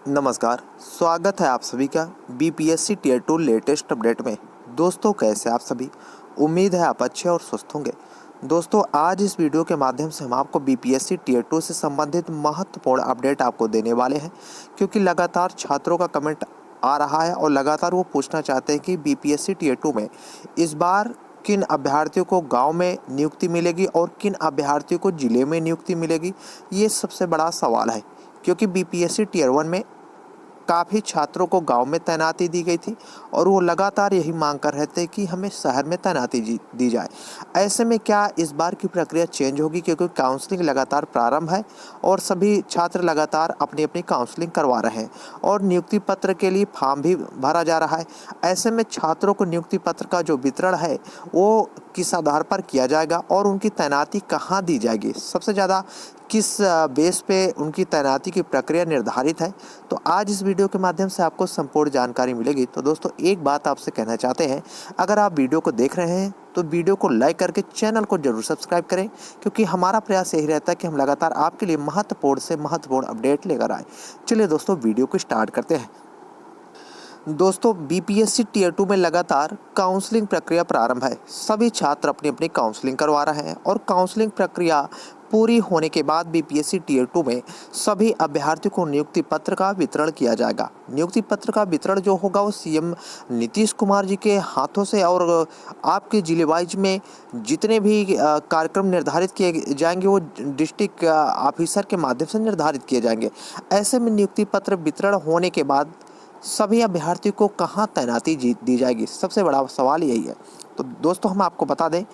नमस्कार, स्वागत है आप सभी का बीपीएससी टियर 2 लेटेस्ट अपडेट में। दोस्तों, कैसे आप सभी? उम्मीद है आप अच्छे और स्वस्थ होंगे। दोस्तों, आज इस वीडियो के माध्यम से हम आपको बीपीएससी टियर 2 से संबंधित महत्वपूर्ण अपडेट आपको देने वाले हैं, क्योंकि लगातार छात्रों का कमेंट आ रहा है और लगातार वो पूछना चाहते हैं कि बीपीएससी टियर 2 में इस बार किन अभ्यर्थियों को गांव में नियुक्ति मिलेगी और किन अभ्यर्थियों को जिले में नियुक्ति मिलेगी। ये सबसे बड़ा सवाल है, क्योंकि बीपीएससी टियर 1 में काफ़ी छात्रों को गांव में तैनाती दी गई थी और वो लगातार यही मांग कर रहे थे कि हमें शहर में तैनाती दी जाए। ऐसे में क्या इस बार की प्रक्रिया चेंज होगी, क्योंकि काउंसलिंग लगातार प्रारंभ है और सभी छात्र लगातार अपनी अपनी काउंसलिंग करवा रहे हैं और नियुक्ति पत्र के लिए फॉर्म भी भरा जा रहा है। ऐसे में छात्रों को नियुक्ति पत्र का जो वितरण है वो किस आधार पर किया जाएगा और उनकी तैनाती कहाँ दी जाएगी, सबसे ज़्यादा किस बेस पे उनकी तैनाती की प्रक्रिया निर्धारित है, तो आज इस वीडियो के माध्यम से आपको संपूर्ण जानकारी मिलेगी। तो दोस्तों, एक बात आपसे कहना चाहते हैं, अगर आप वीडियो को देख रहे हैं तो वीडियो को लाइक करके चैनल को जरूर सब्सक्राइब करें, क्योंकि हमारा प्रयास यही रहता है कि हम लगातार आपके लिए महत्वपूर्ण से महत्वपूर्ण अपडेट लेकर आए। चलिए दोस्तों, वीडियो को स्टार्ट करते हैं। दोस्तों, बीपीएससी टियर 2 में लगातार काउंसलिंग प्रक्रिया प्रारंभ है। सभी छात्र अपनी अपनी काउंसलिंग करवा रहे हैं और काउंसलिंग प्रक्रिया पूरी होने के बाद बीपीएससी टियर 2 में सभी अभ्यर्थियों को नियुक्ति पत्र का वितरण किया जाएगा। नियुक्ति पत्र का वितरण जो होगा वो सीएम नीतीश कुमार जी के हाथों से और आपके जिले वाइज में जितने भी कार्यक्रम निर्धारित किए जाएंगे वो डिस्ट्रिक्ट ऑफिसर के माध्यम से निर्धारित किए जाएंगे। ऐसे में नियुक्ति पत्र वितरण होने के बाद सभी अभ्यर्थियों को कहाँ तैनाती दी जाएगी, सबसे बड़ा सवाल यही है। तो दोस्तों, हम आपको बता दें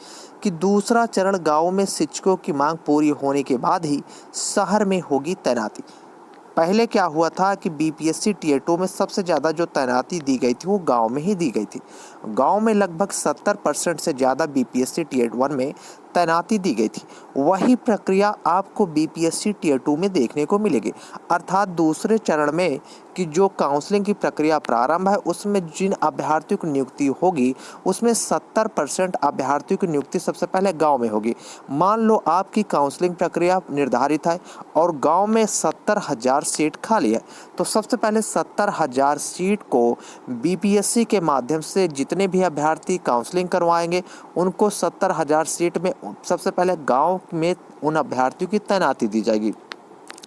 कि दूसरा चरण गाँव में शिक्षकों की मांग पूरी होने के बाद ही शहर में होगी तैनाती। पहले क्या हुआ था कि बीपीएससी टियर 2 में सबसे ज़्यादा जो तैनाती दी गई थी वो गांव में ही दी गई थी। गांव में लगभग 70% से ज़्यादा बीपीएससी टियर 1 में तैनाती दी गई थी। वही प्रक्रिया आपको बीपीएससी टियर 2 में देखने को मिलेगी, अर्थात दूसरे चरण में कि जो काउंसलिंग की प्रक्रिया प्रारंभ है उसमें जिन अभ्यर्थियों की नियुक्ति होगी उसमें 70% अभ्यर्थियों की नियुक्ति सबसे पहले गांव में होगी। मान लो आपकी काउंसलिंग प्रक्रिया निर्धारित है और गांव में 70,000 सीट खाली है, तो सबसे पहले 70,000 सीट को बीपीएससी के माध्यम से जितने भी अभ्यर्थी काउंसलिंग करवाएंगे उनको 70,000 सीट में सबसे पहले गांव में उन अभ्यर्थियों की तैनाती दी जाएगी।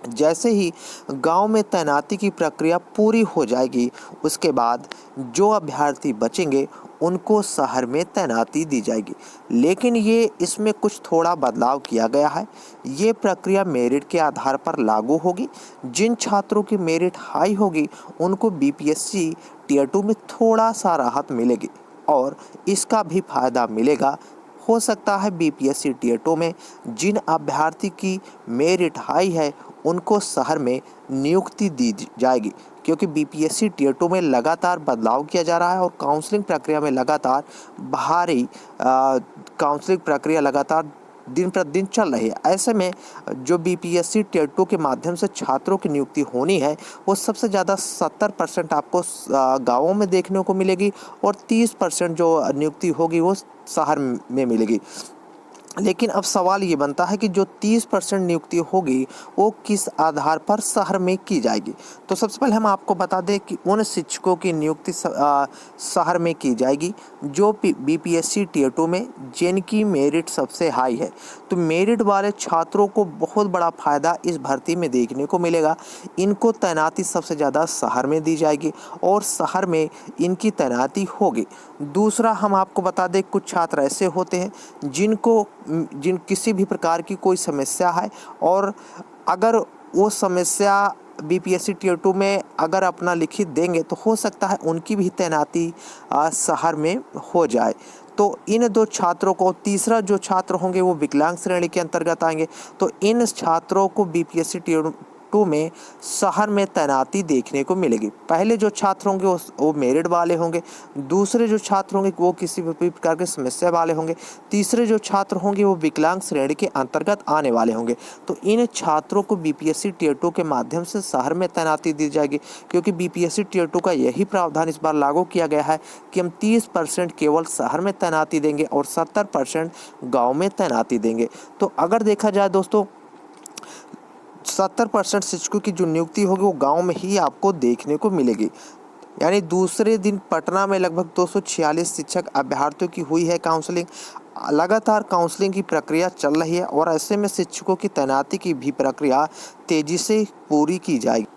जैसे ही गांव में तैनाती की प्रक्रिया पूरी हो जाएगी उसके बाद जो अभ्यर्थी बचेंगे उनको शहर में तैनाती दी जाएगी। लेकिन ये इसमें कुछ थोड़ा बदलाव किया गया है। ये प्रक्रिया मेरिट के आधार पर लागू होगी। जिन छात्रों की मेरिट हाई होगी उनको बीपीएससी टियर 2 में थोड़ा सा राहत मिलेगी और इसका भी फायदा मिलेगा। हो सकता है बीपीएससी टियर 2 में जिन अभ्यर्थी की मेरिट हाई है उनको शहर में नियुक्ति दी जाएगी, क्योंकि बीपीएससी टियर 2 में लगातार बदलाव किया जा रहा है और काउंसलिंग प्रक्रिया में लगातार भारी काउंसलिंग प्रक्रिया लगातार दिन प्रतिदिन चल रही है। ऐसे में जो बीपीएससी टियर 2 के माध्यम से छात्रों की नियुक्ति होनी है वो सबसे ज़्यादा 70% आपको गाँवों में देखने को मिलेगी और 30% जो नियुक्ति होगी वो शहर में मिलेगी। लेकिन अब सवाल ये बनता है कि जो 30% नियुक्ति होगी वो किस आधार पर शहर में की जाएगी। तो सबसे पहले हम आपको बता दें कि उन शिक्षकों की नियुक्ति शहर में की जाएगी जो बीपीएससी टियर 2 में जिनकी मेरिट सबसे हाई है। तो मेरिट वाले छात्रों को बहुत बड़ा फायदा इस भर्ती में देखने को मिलेगा। इनको तैनाती सबसे ज़्यादा शहर में दी जाएगी और शहर में इनकी तैनाती होगी। दूसरा, हम आपको बता दें कुछ छात्र ऐसे होते हैं जिन किसी भी प्रकार की कोई समस्या है और अगर वो समस्या बीपीएससी टियर 2 में अगर अपना लिखित देंगे तो हो सकता है उनकी भी तैनाती शहर में हो जाए। तो इन दो छात्रों को, तीसरा जो छात्र होंगे वो विकलांग श्रेणी के अंतर्गत आएंगे, तो इन छात्रों को बीपीएससी टियर 2 में शहर में तैनाती देखने को मिलेगी। पहले जो छात्र होंगे वो मेरिट वाले होंगे, दूसरे जो छात्र होंगे वो किसी भी प्रकार के समस्या वाले होंगे, तीसरे जो छात्र होंगे वो विकलांग श्रेणी के अंतर्गत आने वाले होंगे। तो इन छात्रों को बीपीएससी टियर 2 के माध्यम से शहर में तैनाती दी जाएगी, क्योंकि बीपीएससी टियर 2 का यही प्रावधान इस बार लागू किया गया है कि हम 30% केवल शहर में तैनाती देंगे और 70% गाँव में तैनाती देंगे। तो अगर देखा जाए दोस्तों, 70% शिक्षकों की जो नियुक्ति होगी वो गांव में ही आपको देखने को मिलेगी। यानी दूसरे दिन पटना में लगभग 246 शिक्षक अभ्यर्थियों की हुई है काउंसलिंग। लगातार काउंसलिंग की प्रक्रिया चल रही है और ऐसे में शिक्षकों की तैनाती की भी प्रक्रिया तेजी से पूरी की जाएगी।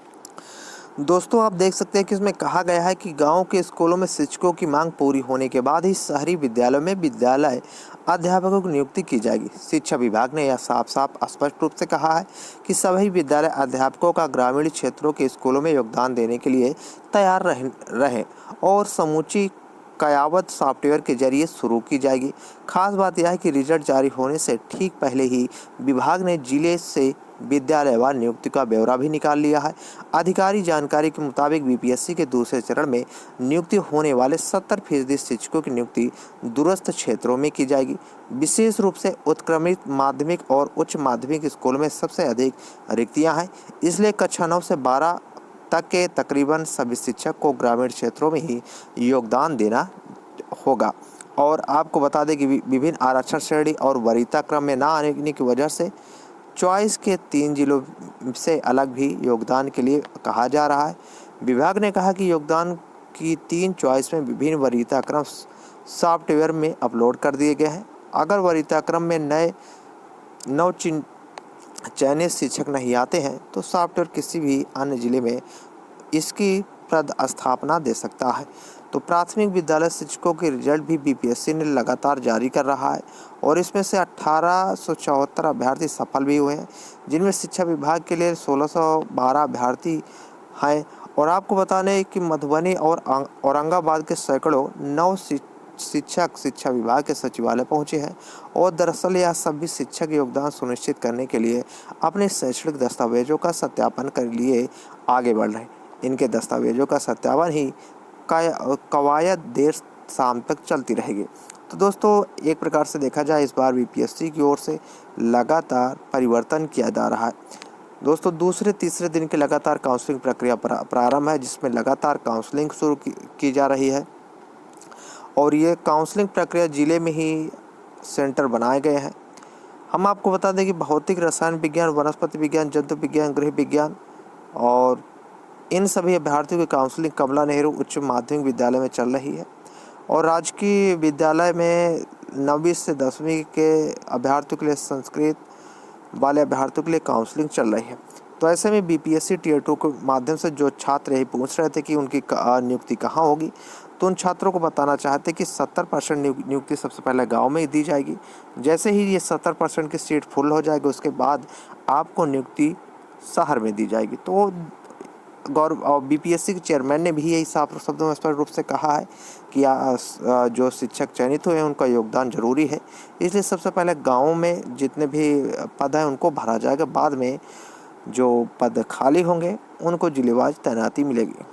दोस्तों आप देख सकते हैं कि इसमें कहा गया है कि गांव के स्कूलों में शिक्षकों की मांग पूरी होने के बाद ही शहरी विद्यालयों में विद्यालय अध्यापकों की नियुक्ति की जाएगी। शिक्षा विभाग ने यह साफ साफ स्पष्ट रूप से कहा है कि सभी विद्यालय अध्यापकों का ग्रामीण क्षेत्रों के स्कूलों में योगदान देने के लिए तैयार रहें और समूची कयावत सॉफ्टवेयर के जरिए शुरू की जाएगी। खास बात यह है कि रिजल्ट जारी होने से ठीक पहले ही विभाग ने जिले से विद्यालयवार नियुक्ति का ब्यौरा भी निकाल लिया है। आधिकारिक जानकारी के मुताबिक बीपीएससी के दूसरे चरण में नियुक्ति होने वाले 70% शिक्षकों की नियुक्ति दूरस्थ क्षेत्रों में की जाएगी। विशेष रूप से उत्क्रमित माध्यमिक और उच्च माध्यमिक स्कूलों में सबसे अधिक रिक्तियां हैं, इसलिए कक्षा 9 से 12 तक के तकरीबन सभी शिक्षक को ग्रामीण क्षेत्रों में ही योगदान देना होगा। और आपको बता दें कि विभिन्न आरक्षण श्रेणी और वरीयता क्रम में ना आने की वजह से चॉइस के 3 जिलों से अलग भी योगदान के लिए कहा जा रहा है। विभाग ने कहा कि योगदान की 3 चॉइस में विभिन्न वरीयता क्रम सॉफ्टवेयर में अपलोड कर दिए गए हैं। अगर वरीयता क्रम में नौ चयनित शिक्षक नहीं आते हैं तो सॉफ्टवेयर किसी भी अन्य जिले में इसकी पदस्थापना दे सकता है। तो प्राथमिक विद्यालय शिक्षकों के रिजल्ट भी बीपीएससी ने लगातार जारी कर रहा है और इसमें से 1874 अभ्यर्थी सफल भी हुए हैं, जिनमें शिक्षा विभाग के लिए 1612 अभ्यर्थी हैं। और आपको बता दें कि मधुबनी और औरंगाबाद के सैकड़ों नव शिक्षक शिक्षा विभाग के सचिवालय पहुंचे हैं और दरअसल यह सभी शिक्षक योगदान सुनिश्चित करने के लिए अपने शैक्षणिक दस्तावेजों का सत्यापन कर लिए आगे बढ़ रहे हैं। इनके दस्तावेजों का सत्यापन ही कवायद देर शाम तक चलती रहेगी। तो दोस्तों एक प्रकार से देखा जाए इस बार बीपीएससी की ओर से लगातार परिवर्तन किया जा रहा है। दोस्तों दूसरे तीसरे दिन की लगातार काउंसलिंग प्रक्रिया प्रारंभ है, जिसमें लगातार काउंसलिंग शुरू की जा रही है और ये काउंसलिंग प्रक्रिया जिले में ही सेंटर बनाए गए हैं। हम आपको बता दें कि भौतिक, रसायन विज्ञान, वनस्पति विज्ञान, जंतु विज्ञान, गृह विज्ञान और इन सभी अभ्यर्थियों की काउंसलिंग कमला नेहरू उच्च माध्यमिक विद्यालय में चल रही है और राजकीय विद्यालय में 9वीं से 10वीं के अभ्यर्थियों के लिए, संस्कृत वाले अभ्यर्थियों के लिए काउंसलिंग चल रही है। तो ऐसे में बीपीएससी टियर 2 के माध्यम से जो छात्र यही पूछ रहे थे कि उनकी नियुक्ति कहाँ होगी, तो उन छात्रों को बताना चाहते कि 70% नियुक्ति सबसे पहले गांव में ही दी जाएगी। जैसे ही ये 70% की सीट फुल हो जाएगी उसके बाद आपको नियुक्ति शहर में दी जाएगी। तो बीपीएससी के चेयरमैन ने भी यही साफ शब्दों में स्पष्ट रूप से कहा है कि जो शिक्षक चयनित हुए हैं उनका योगदान जरूरी है, इसलिए सबसे पहले गाँव में जितने भी पद हैं उनको भरा जाएगा, बाद में जो पद खाली होंगे उनको जिलेवार तैनाती मिलेगी।